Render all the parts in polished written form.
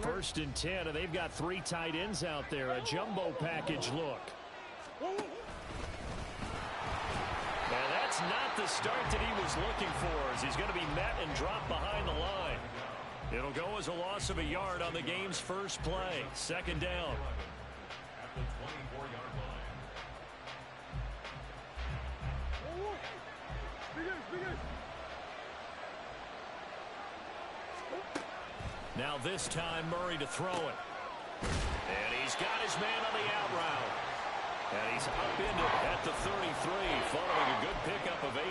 First and 10, and they've got 3 tight ends out there. A jumbo package look. And that's not the start that he was looking for, as he's going to be met and dropped behind the line. It'll go as a loss of a yard on the game's first play. Second down. At the 24-yard line. Now this time Murray to throw it. And he's got his man on the out route. And he's upended at the 33, following a good pickup of 8.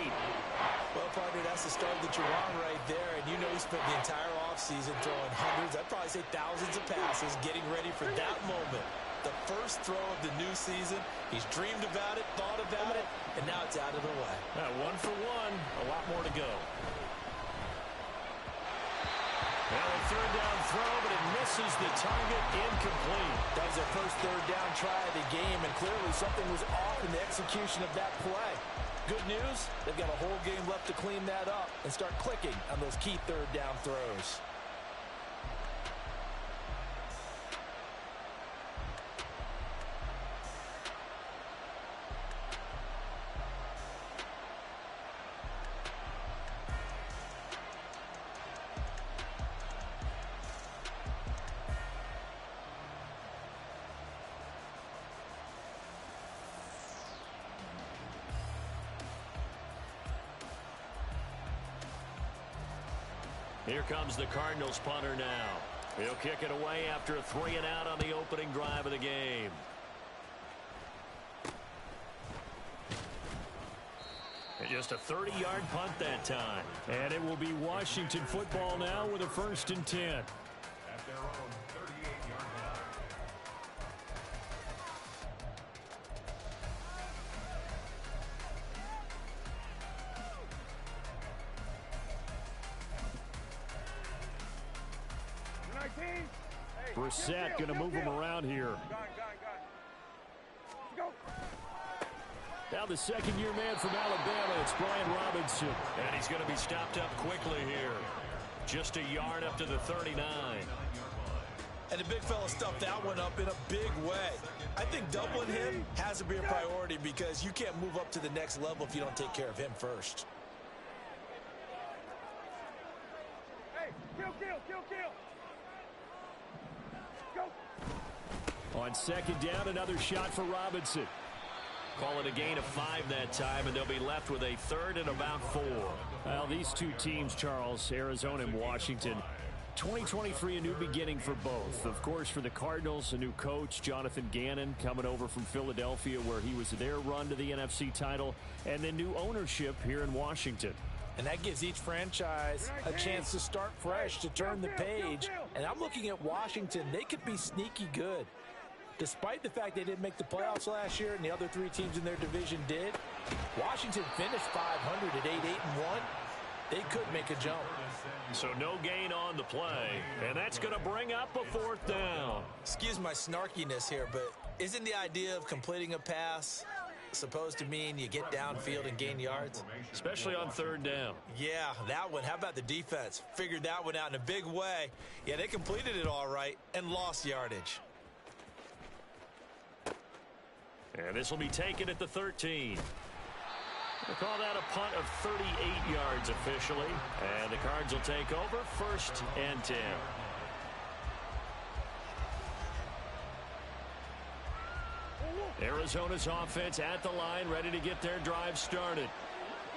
Well, partner, that's the start that you want right there. And you know he spent the entire offseason throwing hundreds, I'd probably say thousands of passes, getting ready for that moment. The first throw of the new season. He's dreamed about it, thought about it, and now it's out of the way. 1 for 1, a lot more to go. Well, a third down throw, but it misses the target, incomplete. That was their first third down try of the game, and clearly something was off in the execution of that play. Good news, they've got a whole game left to clean that up and start clicking on those key third down throws. Here comes the Cardinals punter now. He'll kick it away after a 3 and out on the opening drive of the game. And just a 30-yard punt that time. And it will be Washington football now with a 1st and 10. At their own 38-yard line. Brissett going to move him around here. Now the second-year man from Alabama, it's Brian Robinson. And he's going to be stopped up quickly here. Just a yard up to the 39. And the big fella stuffed that one up in a big way. I think doubling him has to be a priority because you can't move up to the next level if you don't take care of him first. Hey, kill. On second down, another shot for Robinson. Call it a gain of 5 that time, and they'll be left with a 3rd and about 4. Well, these two teams, Charles, Arizona and Washington, 2023, a new beginning for both. Of course, for the Cardinals, a new coach, Jonathan Gannon, coming over from Philadelphia, where he was their run to the NFC title, and then new ownership here in Washington. And that gives each franchise a chance to start fresh, to turn the page. And I'm looking at Washington. They could be sneaky good. Despite the fact they didn't make the playoffs last year and the other 3 teams in their division did, Washington finished 500 at 8-1. They could make a jump. So no gain on the play, and that's going to bring up a 4th down. Excuse my snarkiness here, but isn't the idea of completing a pass supposed to mean you get downfield and gain yards? Especially on 3rd down. Yeah, that one. How about the defense? Figured that one out in a big way. Yeah, they completed it all right and lost yardage. And this will be taken at the 13. We'll call that a punt of 38 yards officially. And the Cards will take over 1st and 10. Arizona's offense at the line, ready to get their drive started.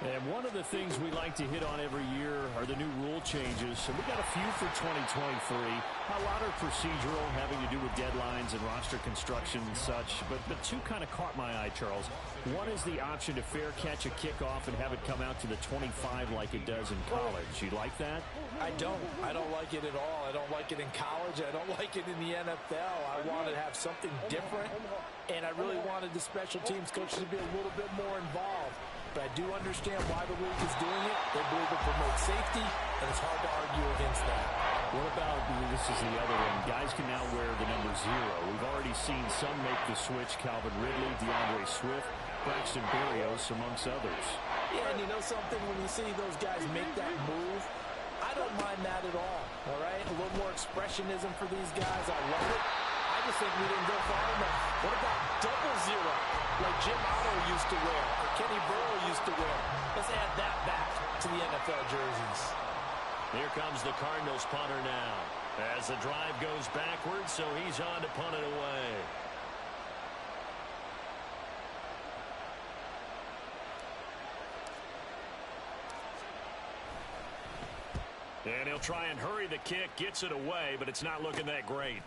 And one of the things we like to hit on every year are the new rule changes. And we got a few for 2023. A lot are procedural, having to do with deadlines and roster construction and such. But 2 kind of caught my eye, Charles. One is the option to fair catch a kickoff and have it come out to the 25 like it does in college. You like that? I don't like it at all. I don't like it in college. I don't like it in the NFL. I wanted to have something different. And I really wanted the special teams coaches to be a little bit more involved. But I do understand why the league is doing it. They believe it promotes safety, and it's hard to argue against that. What about, this is the other one, guys can now wear the number 0. We've already seen some make the switch, Calvin Ridley, DeAndre Swift, Braxton Berrios, amongst others. Yeah, and you know something, when you see those guys make that move, I don't mind that at all right? A little more expressionism for these guys. I love it. I just think we didn't go far enough. What about double zero, like Jim Otto used to wear or Kenny Burrow used to wear? Let's add that back to the NFL jerseys. Here comes the Cardinals punter now. As the drive goes backwards, so he's on to punt it away. And he'll try and hurry the kick, gets it away, but it's not looking that great.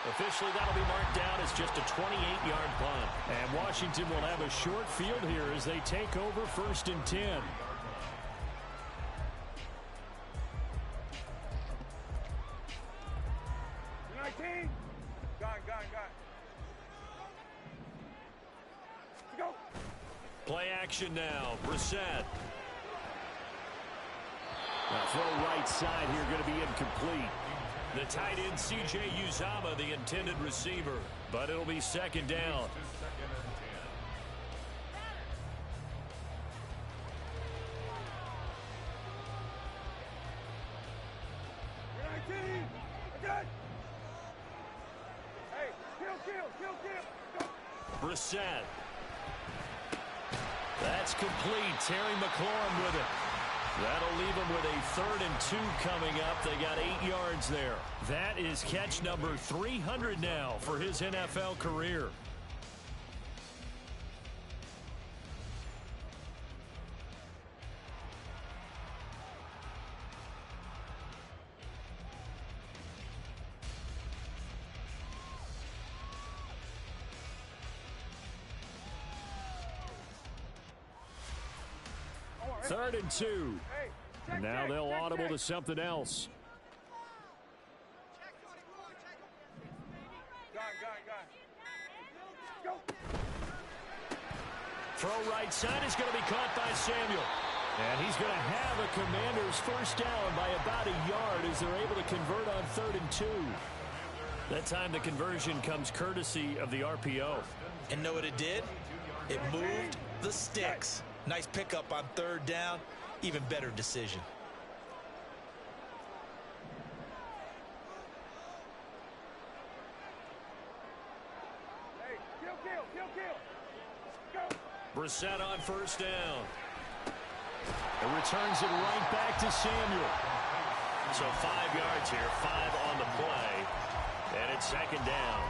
Officially, that'll be marked down as just a 28-yard punt. And Washington will have a short field here as they take over 1st and 10. Go. Play action now. Brissett. Now throw right side here, going to be incomplete. The tight end, C.J. Uzama, the intended receiver. But it'll be 2nd down. Brissett. That's complete. Terry McLaurin with it. That'll leave them with a 3rd and 2 coming up. They got 8 yards there. That is catch number 300 now for his NFL career. Third and 2. Now they'll audible to something else. Throw right side is going to be caught by Samuel. And he's going to have a Commanders 1st down by about a yard as they're able to convert on 3rd and 2. That time the conversion comes courtesy of the RPO. And know what it did? It moved the sticks. Nice pickup on 3rd down. Even better decision. Brissett on 1st down. And returns it right back to Samuel. So 5 yards here, 5 on the play. And it's 2nd down.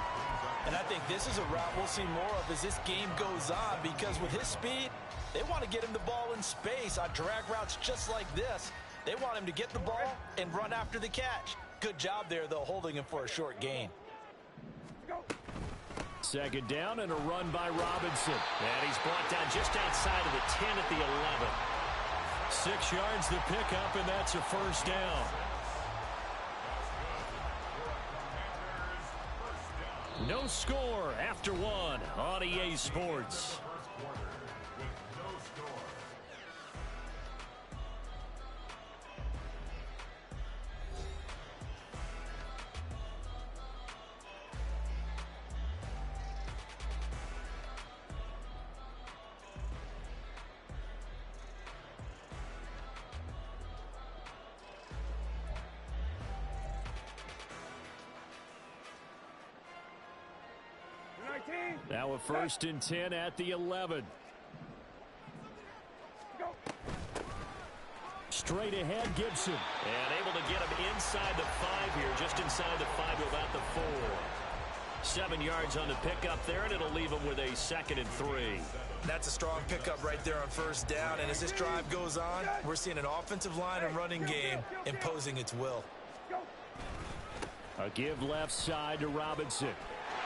And I think this is a route we'll see more of as this game goes on, because with his speed, they want to get him the ball in space on drag routes just like this. They want him to get the ball and run after the catch. Good job there, though, holding him for a short gain. 2nd down and a run by Robinson. And he's brought down just outside of the 10 at the 11. 6 yards the pickup, and that's a 1st down. No score after 1 on EA Sports. Now a 1st and 10 at the 11. Straight ahead, Gibson. And able to get him inside the 5 here, just inside the 5 to about the 4. 7 yards on the pickup there, and it'll leave him with a 2nd and 3. That's a strong pickup right there on 1st down, and as this drive goes on, we're seeing an offensive line and running game imposing its will. A give left side to Robinson.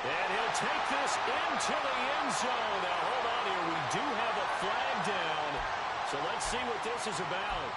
And he'll take this into the end zone. Now, hold on here. We do have a flag down. So let's see what this is about.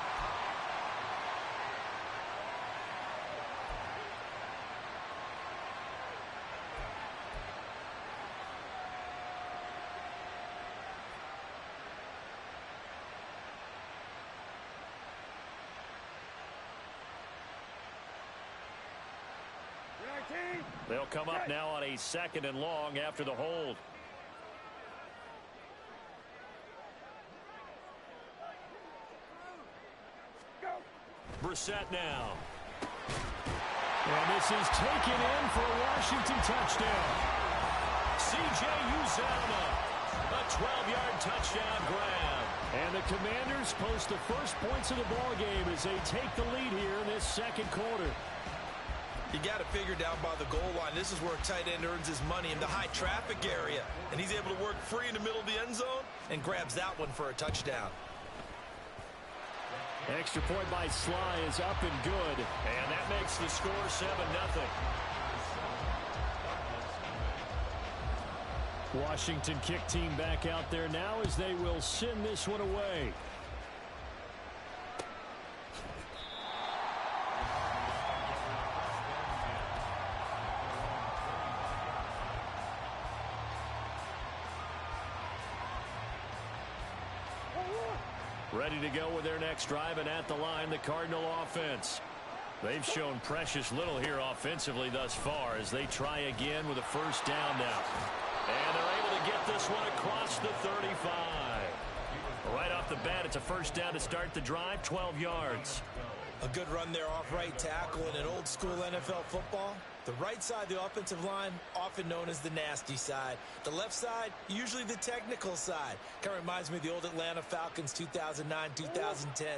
They'll come up now on a 2nd and long after the hold. Brissett now. And this is taken in for a Washington touchdown. C.J. Uzomah, a 12-yard touchdown grab. And the Commanders post the first points of the ball game as they take the lead here in this second quarter. You got to figure down by the goal line. This is where a tight end earns his money in the high traffic area. And he's able to work free in the middle of the end zone and grabs that one for a touchdown. Extra point by Sly is up and good. And that makes the score 7-0. Washington kick team back out there now as they will send this one away. Ready to go with their next drive, and at the line, the Cardinal offense. They've shown precious little here offensively thus far as they try again with a first down now. And they're able to get this one across the 35. Right off the bat, it's a first down to start the drive, 12 yards. A good run there off right tackle in an old school NFL football. The right side of the offensive line, often known as the nasty side. The left side, usually the technical side. Kind of reminds me of the old Atlanta Falcons 2009, 2010.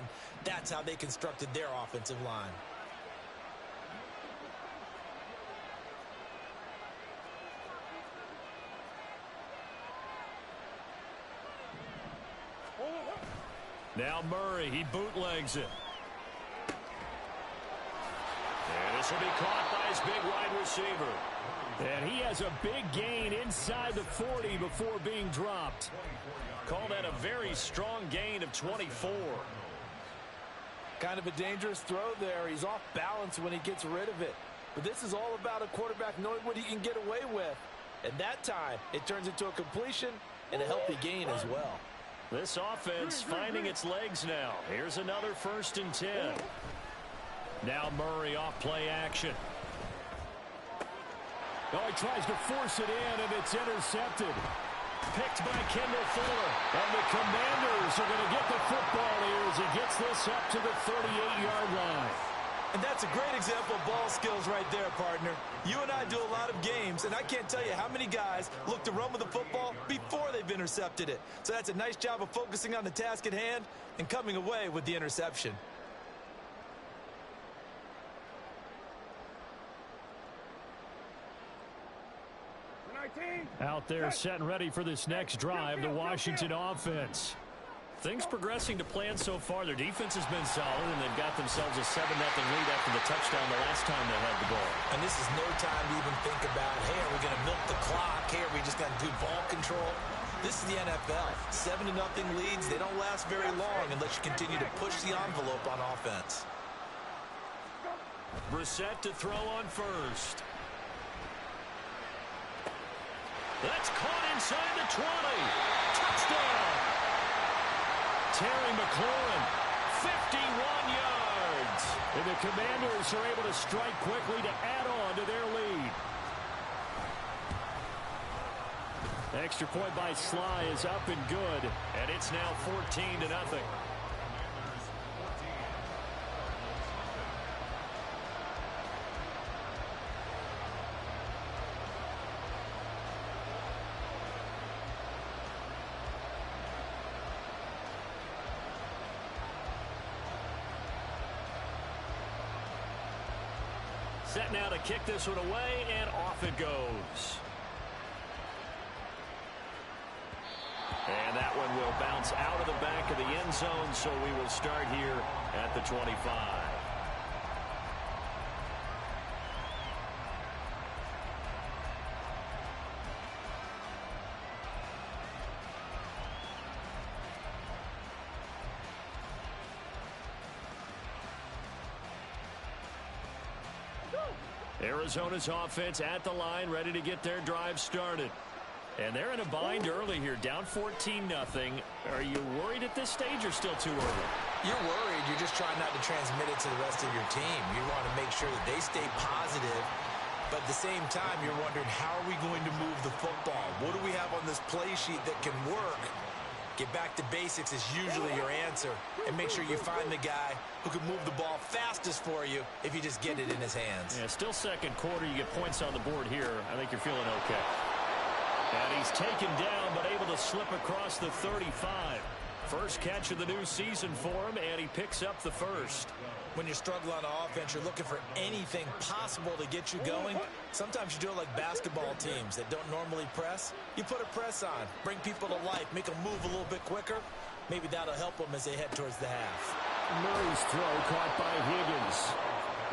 That's how they constructed their offensive line. Now Murray, he bootlegs it. And this will be caught by his big wide receiver. And he has a big gain inside the 40 before being dropped. Call that a very strong gain of 24. Kind of a dangerous throw there. He's off balance when he gets rid of it. But this is all about a quarterback knowing what he can get away with. And that time, it turns into a completion and a healthy gain as well. This offense finding its legs now. Here's another 1st and 10. Now Murray off play action. Oh, he tries to force it in, and it's intercepted. Picked by Kendall Fuller. And the Commanders are going to get the football here as he gets this up to the 38-yard line. And that's a great example of ball skills right there, partner. You and I do a lot of games, and I can't tell you how many guys look to run with the football before they've intercepted it. So that's a nice job of focusing on the task at hand and coming away with the interception. Out there set and ready for this next drive, the Washington offense. Things progressing to plan so far. Their defense has been solid, and they've got themselves a 7-0 lead after the touchdown the last time they had the ball. And this is no time to even think about, hey, are we going to milk the clock? Hey, are we just going to do ball control? This is the NFL. 7-0 leads, they don't last very long unless you continue to push the envelope on offense. Brissett to throw on first. That's caught inside the 20. Touchdown. Terry McLaurin, 51 yards. And the Commanders are able to strike quickly to add on to their lead. Extra point by Sly is up and good. And it's now 14-0. Set now to kick this one away, and off it goes. And that one will bounce out of the back of the end zone, so we will start here at the 25. Arizona's offense at the line, ready to get their drive started. And they're in a bind early here, down 14-0. Are you worried at this stage or still too early? You're worried. You're just trying not to transmit it to the rest of your team. You want to make sure that they stay positive. But at the same time, you're wondering, how are we going to move the football? What do we have on this play sheet that can work? Get back to basics is usually your answer. And make sure you find the guy who can move the ball fastest for you if you just get it in his hands. Yeah, still second quarter. You get points on the board here. I think you're feeling okay. And he's taken down, but able to slip across the 35. First catch of the new season for him, and he picks up the first. When you struggle on offense, you're looking for anything possible to get you going. Sometimes you do it like basketball teams that don't normally press. You put a press on, bring people to life, make them move a little bit quicker. Maybe that'll help them as they head towards the half. Murray's throw caught by Higgins.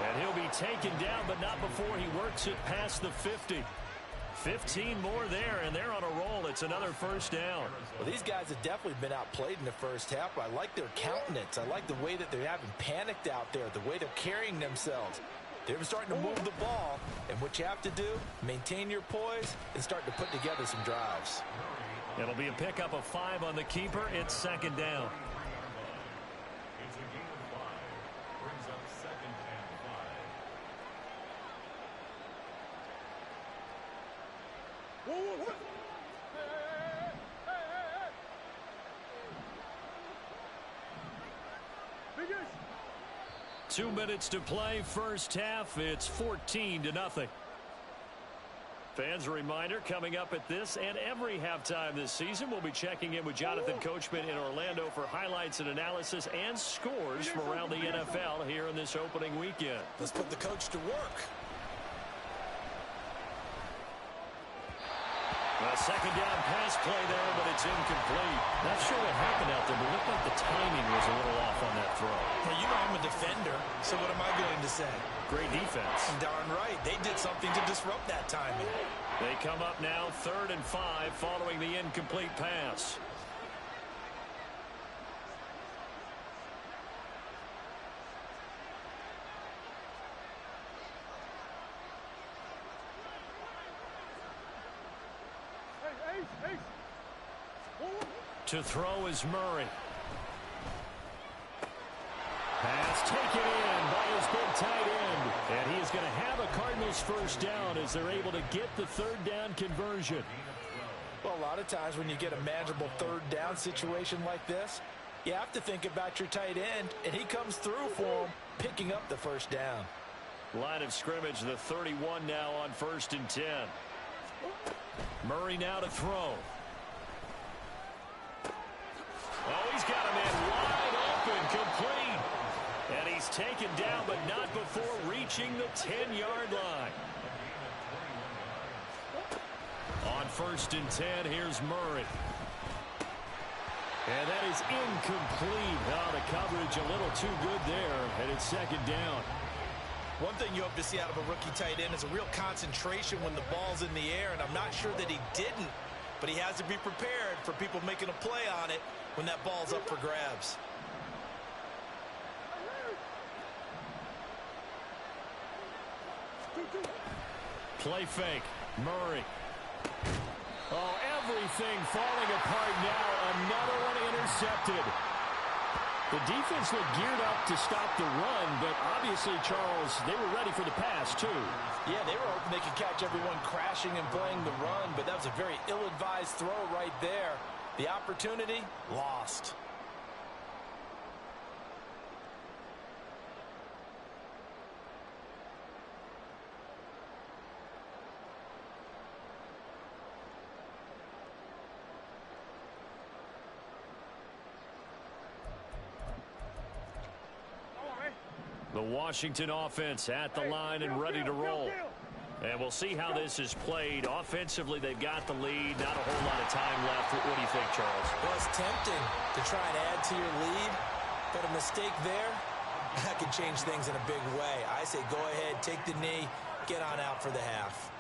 And he'll be taken down, but not before he works it past the 50. 15 more there, and they're on a roll. It's another first down. Well, these guys have definitely been outplayed in the first half. I like their countenance. I like the way that they haven't panicked out there, the way they're carrying themselves. They're starting to move the ball, and what you have to do, maintain your poise and start to put together some drives. It'll be a pickup of 5 on the keeper. It's second down. It's a gain of 5. Brings up second and 5. Whoa, whoa, whoa. Hey. Biggest. 2 minutes to play. First half. It's 14-0. Fans, a reminder, coming up at this and every halftime this season, we'll be checking in with Jonathan Coachman in Orlando for highlights and analysis and scores from around the NFL here in this opening weekend. Let's put the coach to work. A second down pass play there, but it's incomplete. Not sure what happened out there, but it looked like the timing was a little off on that throw. Now, you know I'm a defender, so what am I going to say? Great defense. Darn right. They did something to disrupt that timing. They come up now 3rd and 5 following the incomplete pass. Hey. To throw is Murray. Pass taken in by his big tight end. And he is going to have a Cardinals first down as they're able to get the 3rd down conversion. Well, a lot of times when you get a manageable 3rd down situation like this, you have to think about your tight end, and he comes through for him, picking up the first down. Line of scrimmage, the 31 now on 1st and 10. Murray now to throw. Oh, he's got a man wide open, complete. And he's taken down, but not before reaching the 10-yard line. On 1st and 10, here's Murray. And that is incomplete. Oh, the coverage a little too good there, and it's second down. One thing you hope to see out of a rookie tight end is a real concentration when the ball's in the air, and I'm not sure that he didn't, but he has to be prepared for people making a play on it when that ball's up for grabs. Play fake. Murray. Oh, everything falling apart now. Another one intercepted. The defense looked geared up to stop the run, but obviously, Charles, they were ready for the pass, too. Yeah, they were hoping they could catch everyone crashing and playing the run, but that was a very ill-advised throw right there. The opportunity, lost. The Washington offense at the line and ready to roll. And we'll see how this is played. Offensively, they've got the lead. Not a whole lot of time left. What do you think, Charles? Well, it's tempting to try and add to your lead, but a mistake there, that can change things in a big way. I say go ahead, take the knee, get on out for the half.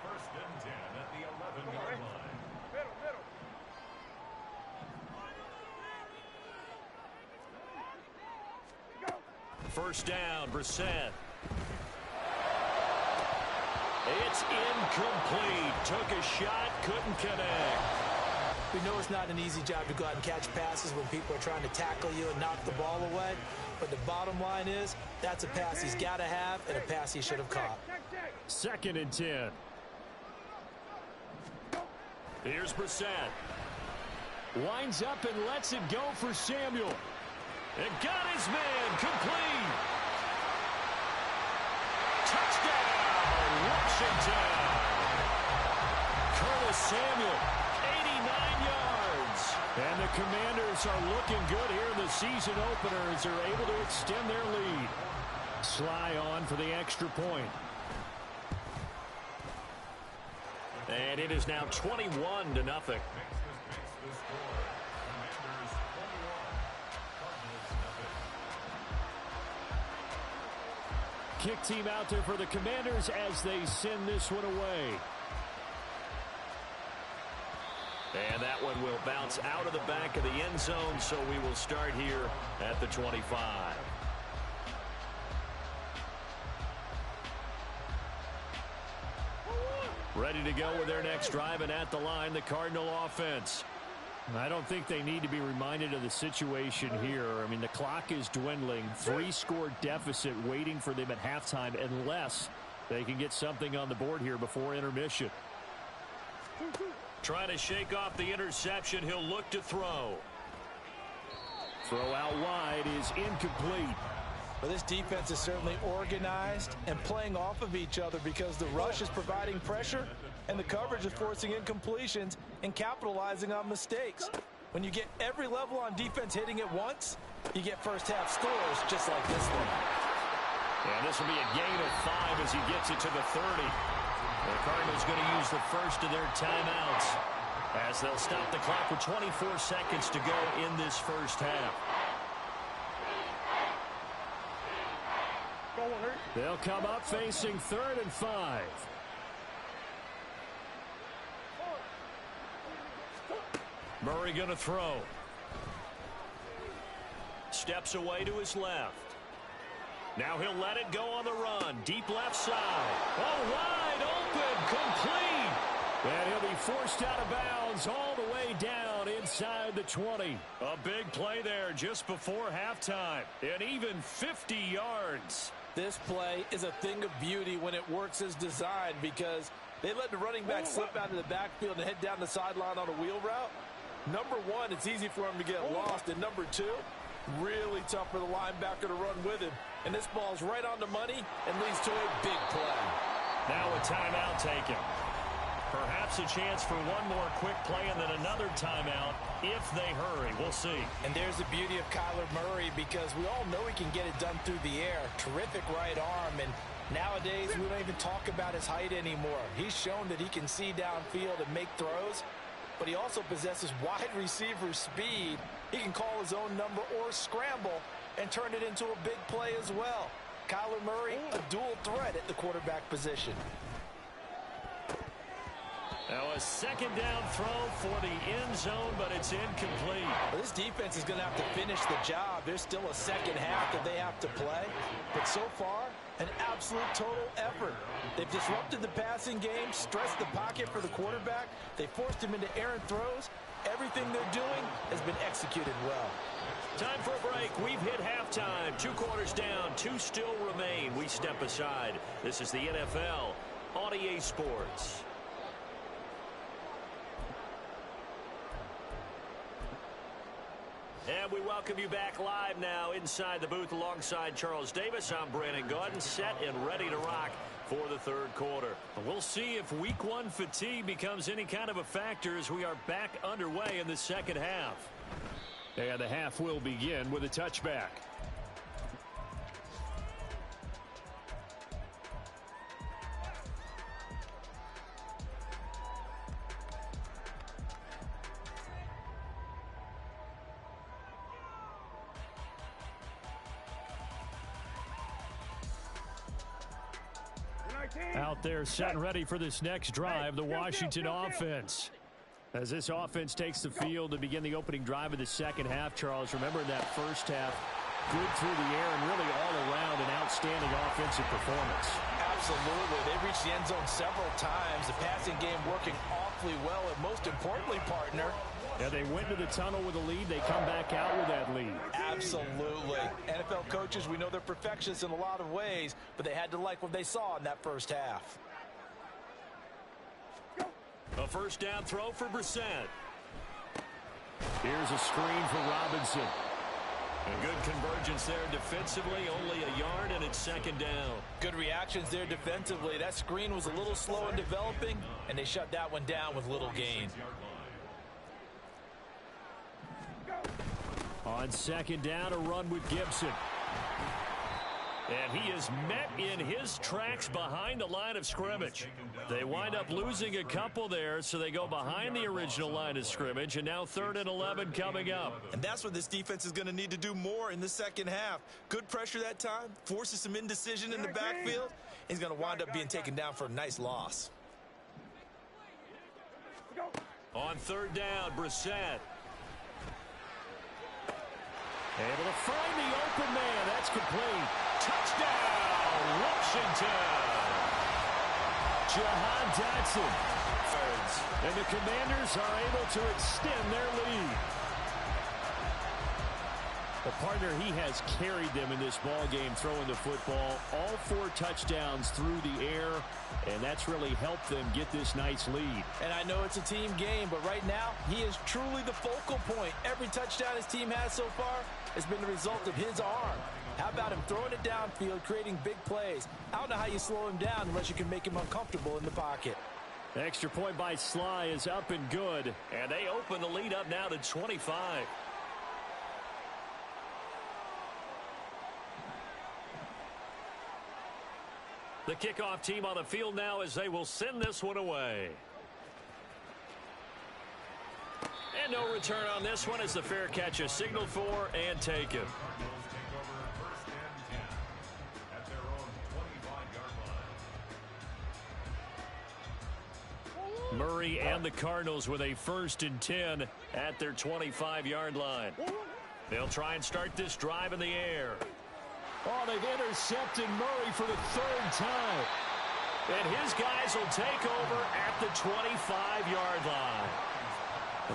1st and 10 at the 11-yard line. Middle. First down, Brissett. It's incomplete. Took a shot, couldn't connect. We know it's not an easy job to go out and catch passes when people are trying to tackle you and knock the ball away. But the bottom line is, that's a pass he's got to have and a pass he should have caught. 2nd and 10. Here's Brissett. Winds up and lets it go for Samuel. And got his man complete. Touchdown, Washington. Curtis Samuel, 89 yards. And the Commanders are looking good here in the season opener as they're able to extend their lead. Sly on for the extra point. And it is now 21-0. Kick team out there for the Commanders as they send this one away. And that one will bounce out of the back of the end zone, so we will start here at the 25. Ready to go with their next drive, and at the line, the Cardinal offense. I don't think they need to be reminded of the situation here. I mean, the clock is dwindling. 3-score deficit waiting for them at halftime unless they can get something on the board here before intermission. Trying to shake off the interception. He'll look to throw. Throw out wide is incomplete. Well, this defense is certainly organized and playing off of each other because the rush is providing pressure and the coverage is forcing incompletions and capitalizing on mistakes. When you get every level on defense hitting at once, you get first-half scores just like this one. And this will be a gain of 5 as he gets it to the 30. The Cardinals going to use the first of their timeouts as they'll stop the clock with 24 seconds to go in this first half. They'll come up facing 3rd and 5. Murray going to throw. Steps away to his left. Now he'll let it go on the run. Deep left side. Oh, wide open. Complete. And he'll be forced out of bounds all the way down inside the 20. A big play there just before halftime. And even 50 yards. This play is a thing of beauty when it works as designed because they let the running back slip out of the backfield and head down the sideline on a wheel route. Number one, it's easy for him to get lost. And number two, really tough for the linebacker to run with him. And this ball's right on the money and leads to a big play. Now a timeout taken. Perhaps a chance for one more quick play and then another timeout if they hurry. We'll see. And there's the beauty of Kyler Murray because we all know he can get it done through the air. Terrific right arm. And nowadays, we don't even talk about his height anymore. He's shown that he can see downfield and make throws. But he also possesses wide receiver speed. He can call his own number or scramble and turn it into a big play as well. Kyler Murray, a dual threat at the quarterback position. Now a second down throw for the end zone, but it's incomplete. Well, this defense is going to have to finish the job. There's still a second half that they have to play. But so far, an absolute total effort. They've disrupted the passing game, stressed the pocket for the quarterback. They forced him into errant throws. Everything they're doing has been executed well. Time for a break. We've hit halftime. 2 quarters down. 2 still remain. We step aside. This is the NFL on EA Sports. And we welcome you back live now inside the booth alongside Charles Davis. I'm Brandon Gaudin, set and ready to rock for the third quarter. We'll see if week 1 fatigue becomes any kind of a factor as we are back underway in the second half. And the half will begin with a touchback. Out there set and ready for this next drive, the Washington offense. As this offense takes the field to begin the opening drive of the second half, Charles, remember in that first half, good through the air and really all around an outstanding offensive performance. Absolutely. They reached the end zone several times. The passing game working awfully well, and most importantly, partner, yeah, they went to the tunnel with a lead. They come back out with that lead. Absolutely. NFL coaches, we know they're perfectionists in a lot of ways, but they had to like what they saw in that first half. A first down throw for Brissett. Here's a screen for Robinson. A good convergence there defensively, only a yard, and it's second down. Good reactions there defensively. That screen was a little slow in developing, and they shut that one down with little gain. On second down, a run with Gibson. And he is met in his tracks behind the line of scrimmage. They wind up losing a couple there, so they go behind the original line of scrimmage, and now 3rd and 11 coming up. And that's what this defense is going to need to do more in the second half. Good pressure that time, forces some indecision in the backfield. He's going to wind up being taken down for a nice loss. On 3rd down, Brissett. Able to find the open man. That's complete. Touchdown, Washington. Jahan Dotson. And the Commanders are able to extend their lead. The partner, he has carried them in this ball game throwing the football. All 4 touchdowns through the air, and that's really helped them get this nice lead. And I know it's a team game, but right now, he is truly the focal point. Every touchdown his team has so far has been the result of his arm. How about him throwing it downfield, creating big plays? I don't know how you slow him down unless you can make him uncomfortable in the pocket. Extra point by Sly is up and good. And they open the lead up now to 25. The kickoff team on the field now as they will send this one away. And no return on this one as the fair catch is signaled for and taken. Cardinals take over 1st and 10 at their own 25-yard line. Murray and the Cardinals with a 1st and 10 at their 25-yard line. They'll try and start this drive in the air. Oh, they've intercepted Murray for the 3rd time. And his guys will take over at the 25-yard line.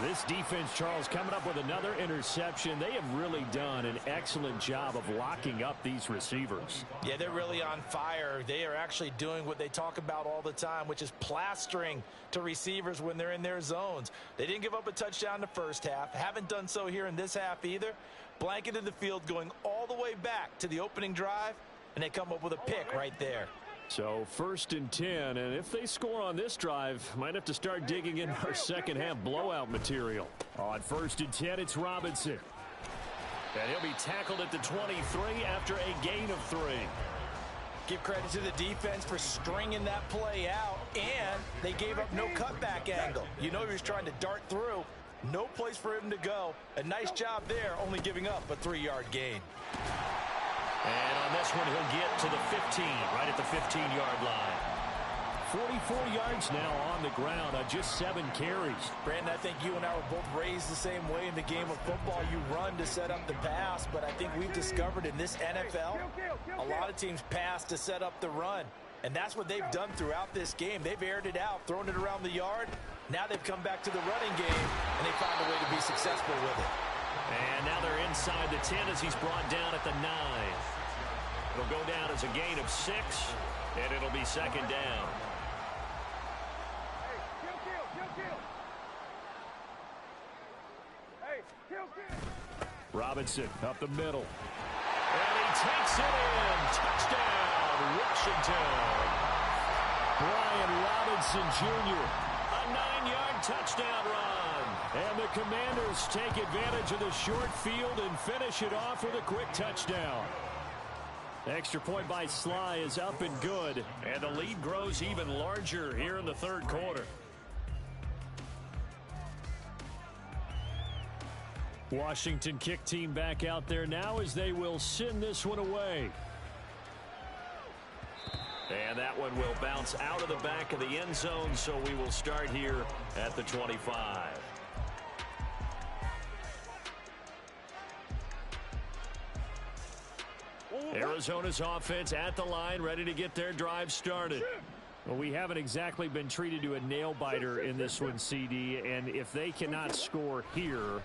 This defense, Charles, coming up with another interception. They have really done an excellent job of locking up these receivers. Yeah, they're really on fire. They are actually doing what they talk about all the time, which is plastering to receivers when they're in their zones. They didn't give up a touchdown in the first half. Haven't done so here in this half either. Blanketed the field going all the way back to the opening drive, and they come up with a pick right there. So 1st and 10, and if they score on this drive, might have to start digging in our second half blowout material. On 1st and 10, it's Robinson. And he'll be tackled at the 23 after a gain of 3. Give credit to the defense for stringing that play out, and they gave up no cutback angle. You know he was trying to dart through. No place for him to go. A nice job there, only giving up a 3-yard gain. And on this one, he'll get to the 15, right at the 15-yard line. 44 yards now on the ground on just 7 carries. Brandon, I think you and I were both raised the same way in the game of football. You run to set up the pass, but I think we've discovered in this NFL, a lot of teams pass to set up the run. And that's what they've done throughout this game. They've aired it out, thrown it around the yard. Now they've come back to the running game, and they found a way to be successful with it. And now they're inside the 10 as he's brought down at the 9. It'll go down as a gain of 6, and it'll be second down. Robinson up the middle. And he takes it in. Touchdown, Washington. Brian Robinson Jr. A 9-yard touchdown run. And the Commanders take advantage of the short field and finish it off with a quick touchdown. Extra point by Sly is up and good. And the lead grows even larger here in the 3rd quarter. Washington kick team back out there now as they will send this one away. And that one will bounce out of the back of the end zone, so we will start here at the 25. Arizona's offense at the line, ready to get their drive started. Well, we haven't exactly been treated to a nail-biter in this one, CD, and if they cannot score here,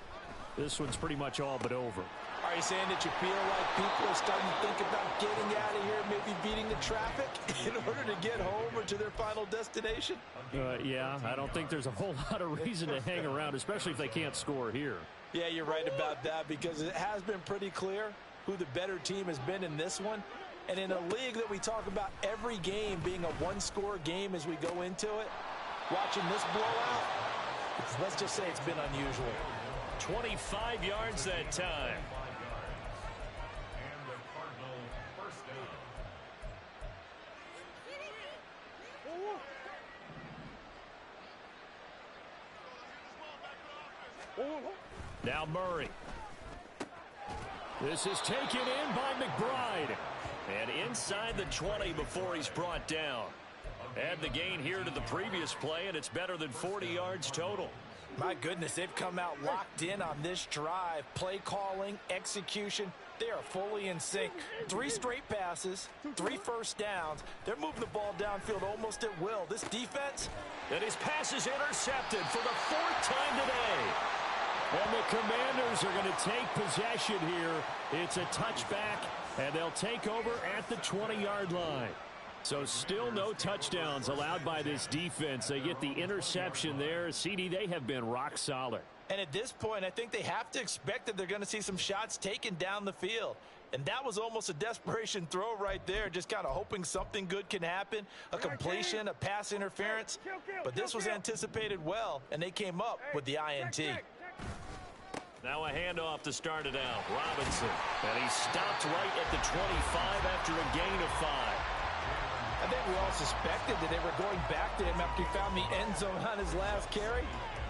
This one's pretty much all but over. Are you saying that you feel like people are starting to think about getting out of here, maybe beating the traffic in order to get home or to their final destination? Yeah, I don't think there's a whole lot of reason to hang around, especially if they can't score here. Yeah, you're right about that, because it has been pretty clear who the better team has been in this one. And in a league that we talk about every game being a one-score game as we go into it, watching this blowout, let's just say it's been unusual. 25 yards that time. And the Cardinal first down. Now Murray. This is taken in by McBride. And inside the 20 before he's brought down. Add the gain here to the previous play, and it's better than 40 yards total. My goodness, they've come out locked in on this drive. Play calling, execution, they are fully in sync. 3 straight passes, 3 first downs. They're moving the ball downfield almost at will. This defense, And his pass is intercepted for the 4th time today. And the Commanders are going to take possession here. It's a touchback, and they'll take over at the 20-yard line. So still no touchdowns allowed by this defense. They get the interception there. CD, they have been rock solid. and at this point, I think they have to expect that they're going to see some shots taken down the field. And that was almost a desperation throw right there, just kind of hoping something good can happen, a completion, a pass interference. But this was anticipated well, and they came up with the INT. Now a handoff to start it out. Robinson. And he stopped right at the 25 after a gain of 5. I think we all suspected that they were going back to him after he found the end zone on his last carry.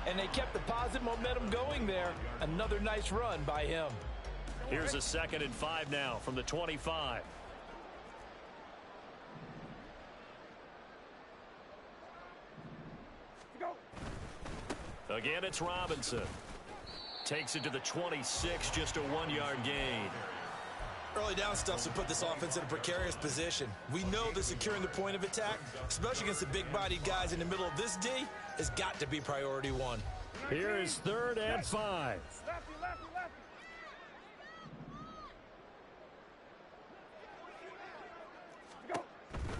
And they kept the positive momentum going there. Another nice run by him. Here's a 2nd and 5 now from the 25. Again, it's Robinson. Takes it to the 26, just a 1-yard gain. Early down stuff to put this offense in a precarious position. We know that securing the point of attack, especially against the big-bodied guys in the middle of this D, has got to be priority 1. Here is 3rd and 5.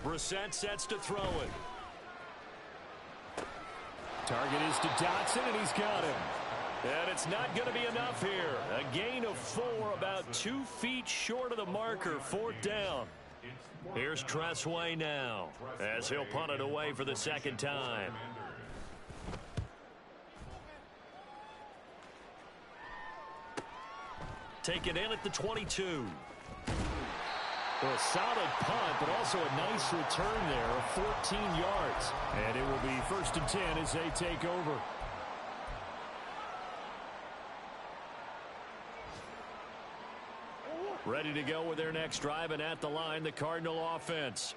Brissett sets to throw it. Target is to Dotson, and he's got him. And it's not going to be enough here. A gain of 4, about 2 feet short of the marker, 4th down. Here's Tressway now, as he'll punt it away for the 2nd time. Taken in at the 22. Well, a solid punt, but also a nice return there of 14 yards. And it will be 1st and 10 as they take over. Ready to go with their next drive, and at the line, the Cardinal offense.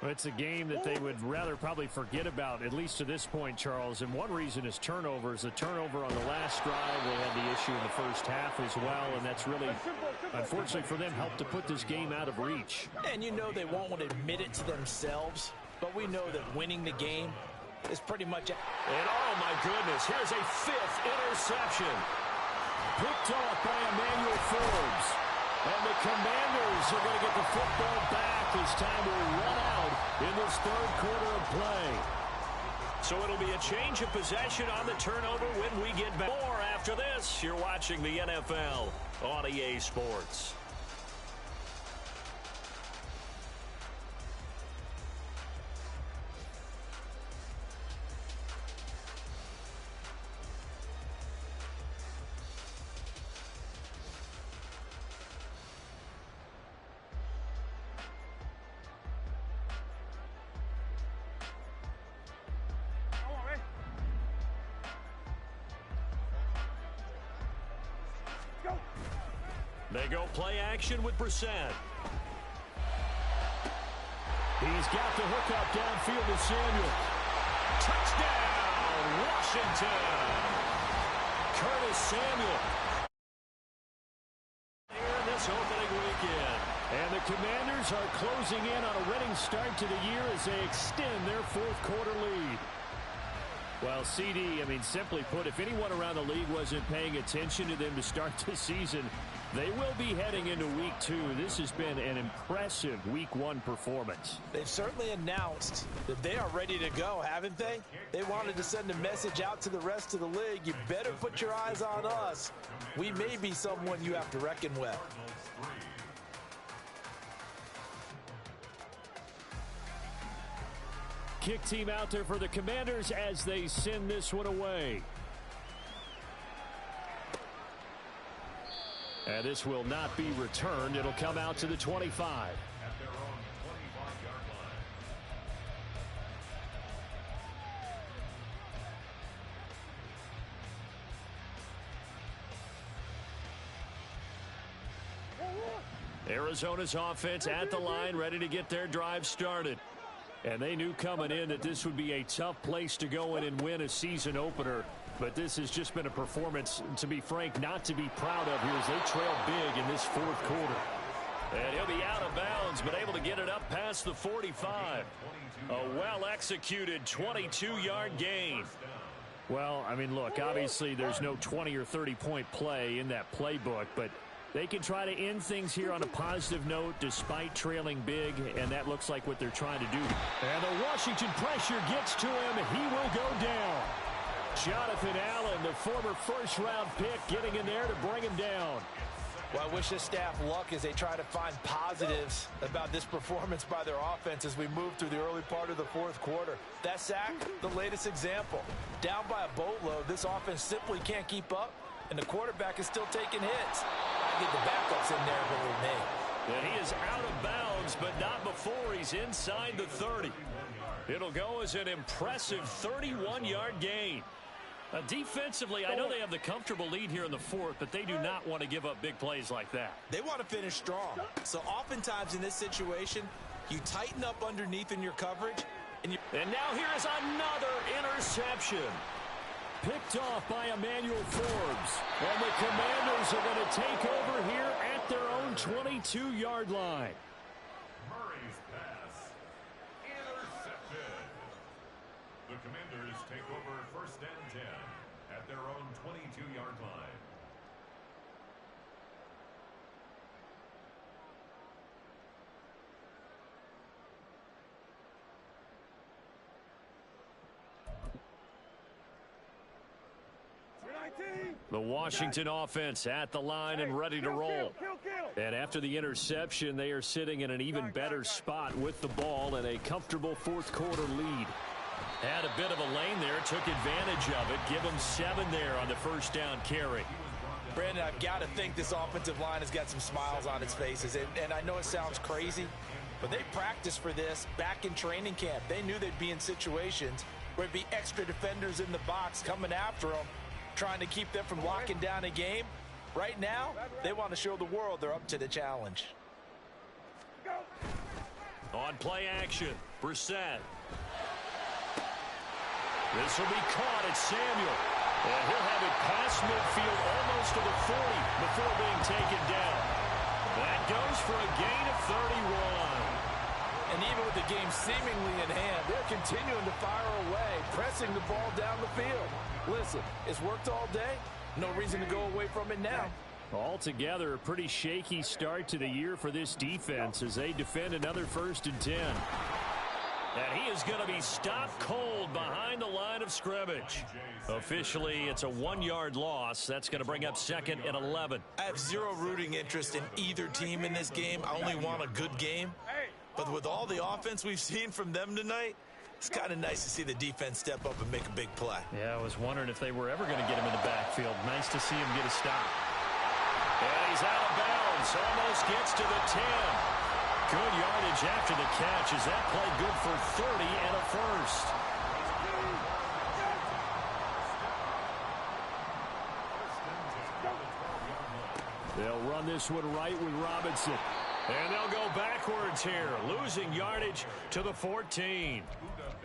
Well, it's a game that they would rather probably forget about, at least to this point, Charles. And one reason is turnovers. A turnover on the last drive. They had the issue in the first half as well, and that's really, unfortunately for them, helped to put this game out of reach. And you know they won't want to admit it to themselves, but we know that winning the game is pretty much... And oh my goodness, here's a 5th interception. Picked off by Emmanuel Forbes. And the Commanders are going to get the football back as time will run out in this 3rd quarter of play. So it'll be a change of possession on the turnover when we get back. More after this. You're watching the NFL on EA Sports. They go play action with Brissett. He's got the hook up downfield to Samuel. Touchdown, Washington. Curtis Samuel. Here this opening weekend. And the Commanders are closing in on a winning start to the year as they extend their 4th quarter lead. Well, CD, I mean, simply put, if anyone around the league wasn't paying attention to them to start the season, they will be heading into Week 2. This has been an impressive Week 1 performance. They've certainly announced that they are ready to go, haven't they? They wanted to send a message out to the rest of the league. You better put your eyes on us. We may be someone you have to reckon with. Kick team out there for the Commanders as they send this one away. And this will not be returned. It'll come out to the 25. At their own 25-yard line. Arizona's offense at the line, ready to get their drive started. And they knew coming in that this would be a tough place to go in and win a season opener. But this has just been a performance, to be frank, not to be proud of here as they trail big in this fourth quarter. And he'll be out of bounds, but able to get it up past the 45. A well-executed 22-yard gain. Well, I mean, look, obviously there's no 20 or 30-point play in that playbook, but they can try to end things here on a positive note despite trailing big, and that looks like what they're trying to do. And the Washington pressure gets to him. He will go down. Jonathan Allen, the former first-round pick, getting in there to bring him down. Well, I wish this staff luck as they try to find positives about this performance by their offense as we move through the early part of the fourth quarter. That sack, the latest example. Down by a boatload, this offense simply can't keep up, and the quarterback is still taking hits. I get the backups in there, but with me. And he is out of bounds, but not before he's inside the 30. It'll go as an impressive 31-yard gain. Defensively, I know they have the comfortable lead here in the fourth, but they do not want to give up big plays like that. They want to finish strong. So oftentimes in this situation, you tighten up underneath in your coverage. And now here is another interception. Picked off by Emmanuel Forbes. And the Commanders are going to take over here at their own 22-yard line. Murray's pass intercepted. The Commanders take over first and 10 at their own 22-yard line. The Washington offense at the line and ready to roll. And after the interception, they are sitting in an even better spot with the ball and a comfortable fourth quarter lead. Had a bit of a lane there, took advantage of it. Give them 7 there on the first down carry. Brandon, I've got to think this offensive line has got some smiles on its faces. And I know it sounds crazy, but they practiced for this back in training camp. They knew they'd be in situations where there'd be extra defenders in the box coming after them, trying to keep them from locking down a game. Right now, they want to show the world they're up to the challenge. On play action, Brissett. This will be caught at Samuel. And he'll have it past midfield almost to the 40 before being taken down. That goes for a gain of 31. And even with the game seemingly in hand, they're continuing to fire away, pressing the ball down the field. Listen, it's worked all day. No reason to go away from it now. Altogether, a pretty shaky start to the year for this defense as they defend another 1st and 10. And he is going to be stopped cold behind the line of scrimmage. Officially, it's a 1-yard loss. That's going to bring up 2nd and 11. I have zero rooting interest in either team in this game. I only want a good game. But with all the offense we've seen from them tonight, it's kind of nice to see the defense step up and make a big play. Yeah, I was wondering if they were ever going to get him in the backfield. Nice to see him get a stop. And he's out of bounds. Almost gets to the 10. Good yardage after the catch. Is that play good for 30 and a first? They'll run this one right with Robinson. And they'll go backwards here, losing yardage to the 14.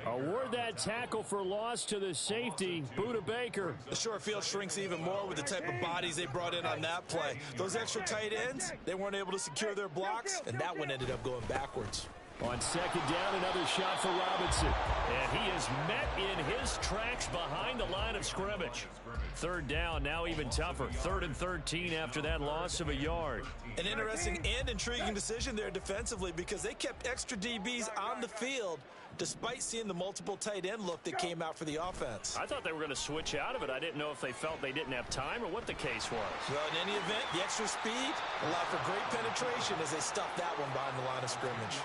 Award that tackle for loss to the safety, Buda Baker. The short field shrinks even more with the type of bodies they brought in on that play. Those extra tight ends, they weren't able to secure their blocks, and that one ended up going backwards. On 2nd down, another shot for Robinson. And he is met in his tracks behind the line of scrimmage. Third down, now even tougher. 3rd and 13 after that loss of a yard. An interesting and intriguing decision there defensively because they kept extra DBs on the field despite seeing the multiple tight end look that came out for the offense. I thought they were going to switch out of it. I didn't know if they felt they didn't have time or what the case was. Well, in any event, the extra speed allowed for great penetration as they stuffed that one behind the line of scrimmage.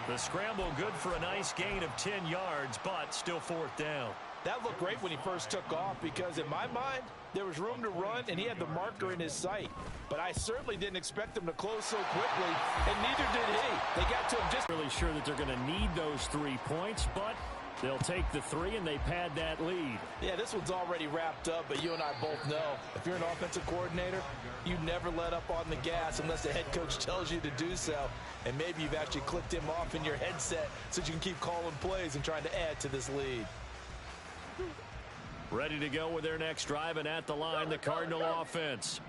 The scramble good for a nice gain of 10 yards, but still 4th down. That looked great when he first took off because in my mind, there was room to run and he had the marker in his sight. But I certainly didn't expect him to close so quickly, and neither did he. They got to him just really sure that they're going to need those 3 points, but they'll take the 3 and they pad that lead. Yeah, this one's already wrapped up, but you and I both know if you're an offensive coordinator, you never let up on the gas unless the head coach tells you to do so. And maybe you've actually clicked him off in your headset so you can keep calling plays and trying to add to this lead. Ready to go with their next drive, and at the line, the Cardinal offense.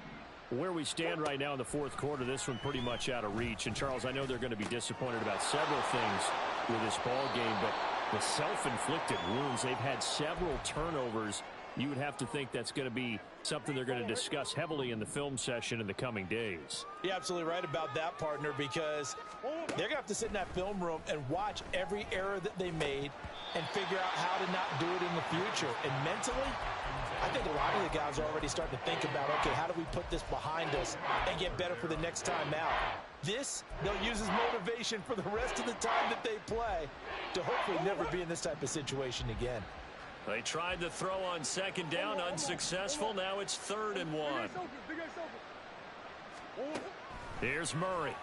Where we stand right now in the 4th quarter, this one pretty much out of reach. And, Charles, I know they're going to be disappointed about several things with this ball game, but the self-inflicted wounds, they've had several turnovers. You would have to think that's going to be something they're going to discuss heavily in the film session in the coming days. You're absolutely right about that, partner, because they're going to have to sit in that film room and watch every error that they made and figure out how to not do it in the future. And mentally, I think a lot of the guys are already starting to think about, okay, how do we put this behind us and get better for the next time out? This, they'll use as motivation for the rest of the time that they play to hopefully never be in this type of situation again. They tried to throw on 2nd down, unsuccessful. Now it's 3rd and 1. Here's Murray.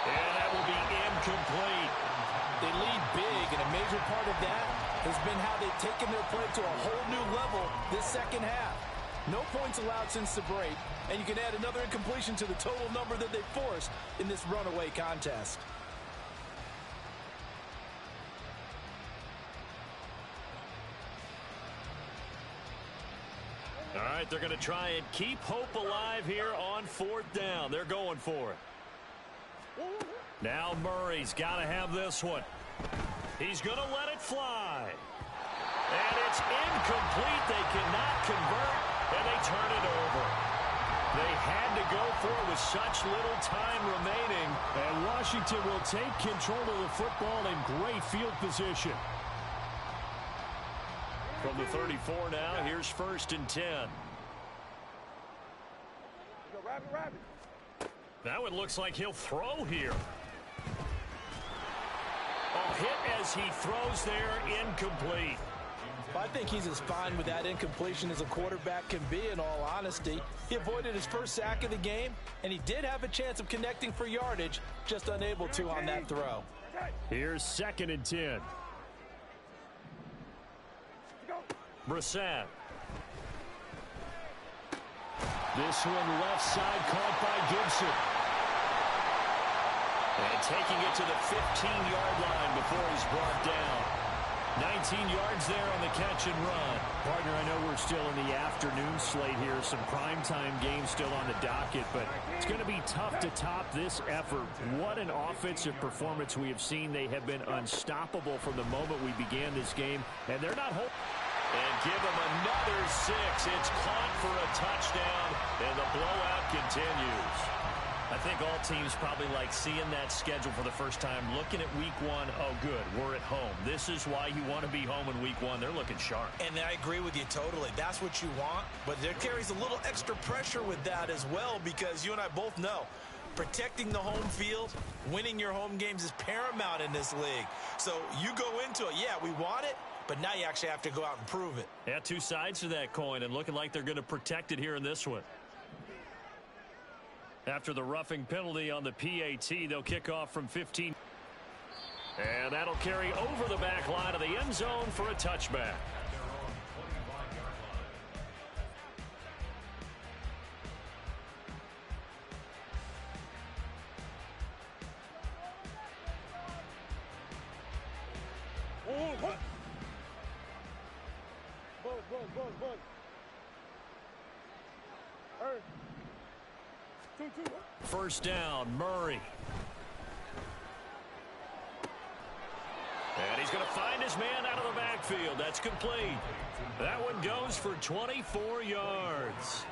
And that will be incomplete. They lead big, and a major part of that has been how they've taken their play to a whole new level this second half. No points allowed since the break, and you can add another incompletion to the total number that they forced in this runaway contest. All right, they're going to try and keep hope alive here on 4th down. They're going for it. Now Murray's got to have this one. He's going to let it fly. And it's incomplete. They cannot convert, and they turn it over. They had to go for it with such little time remaining. And Washington will take control of the football in great field position. From the 34 now, here's 1st and 10. Now it looks like he'll throw here. A hit as he throws there, incomplete. I think he's as fine with that incompletion as a quarterback can be, in all honesty. He avoided his first sack of the game, and he did have a chance of connecting for yardage, just unable to on that throw. Here's 2nd and 10. Brissett. This one left side caught by Gibson. And taking it to the 15-yard line before he's brought down. 19 yards there on the catch and run. Partner, I know we're still in the afternoon slate here. Some primetime games still on the docket, but it's going to be tough to top this effort. What an offensive performance we have seen. They have been unstoppable from the moment we began this game, and they're not holding. And give him another 6. It's caught for a touchdown, and the blowout continues. I think all teams probably like seeing that schedule for the first time, looking at week 1. Oh, good, we're at home. This is why you want to be home in week 1. They're looking sharp. And I agree with you totally. That's what you want, but there carries a little extra pressure with that as well because you and I both know protecting the home field, winning your home games is paramount in this league. So you go into it, yeah, we want it, but now you actually have to go out and prove it. Yeah, 2 sides to that coin, and looking like they're going to protect it here in this one. After the roughing penalty on the PAT, they'll kick off from 15. And that'll carry over the back line of the end zone for a touchback. What? Buzz. Hey. 2. First down, Murray. And he's going to find his man out of the backfield. That's complete. That one goes for 24 yards.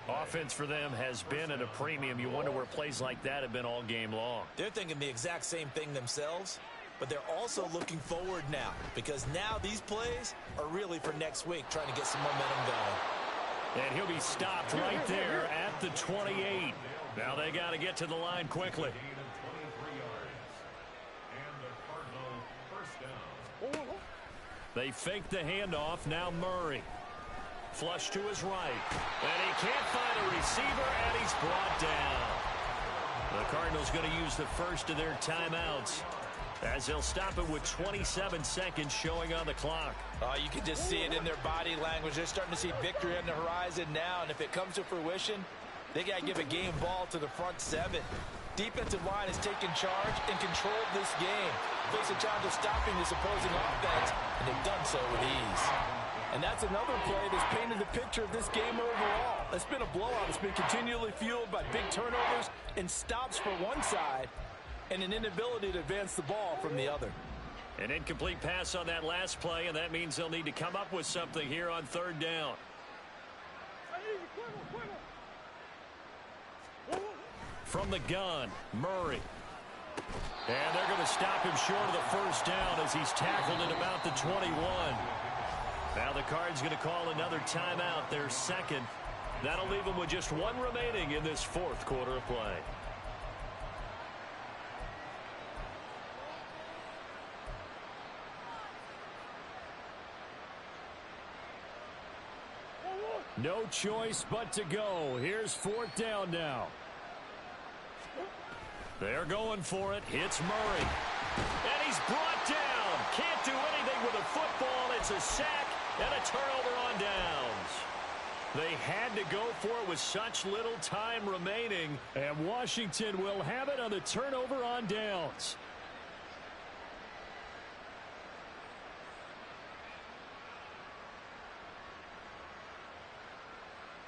Offense for them has been at a premium. You wonder where plays like that have been all game long. They're thinking the exact same thing themselves, but they're also looking forward now because now these plays are really for next week, trying to get some momentum going. And he'll be stopped right there at the 28. Now they got to get to the line quickly. They fake the handoff. Now Murray. Flush to his right. And he can't find a receiver, and he's brought down. The Cardinals going to use the first of their timeouts as they'll stop it with 27 seconds showing on the clock. You can just see it in their body language. They're starting to see victory on the horizon now, and if it comes to fruition, they got to give a game ball to the front seven. Defensive line has taken charge and controlled this game. Face a challenge of stopping this opposing offense, and they've done so with ease. And that's another play that's painted the picture of this game overall. It's been a blowout. It's been continually fueled by big turnovers and stops for one side and an inability to advance the ball from the other. An incomplete pass on that last play, and that means they'll need to come up with something here on third down. From the gun, Murray. And they're going to stop him short of the first down as he's tackled at about the 21. Now the Cards going to call another timeout, their second. That'll leave them with just one remaining in this fourth quarter of play. No choice but to go. Here's fourth down now. They're going for it. Hits Murray. And he's brought down. Can't do anything with a football. It's a sack and a turnover on downs. They had to go for it with such little time remaining, and Washington will have it on the turnover on downs.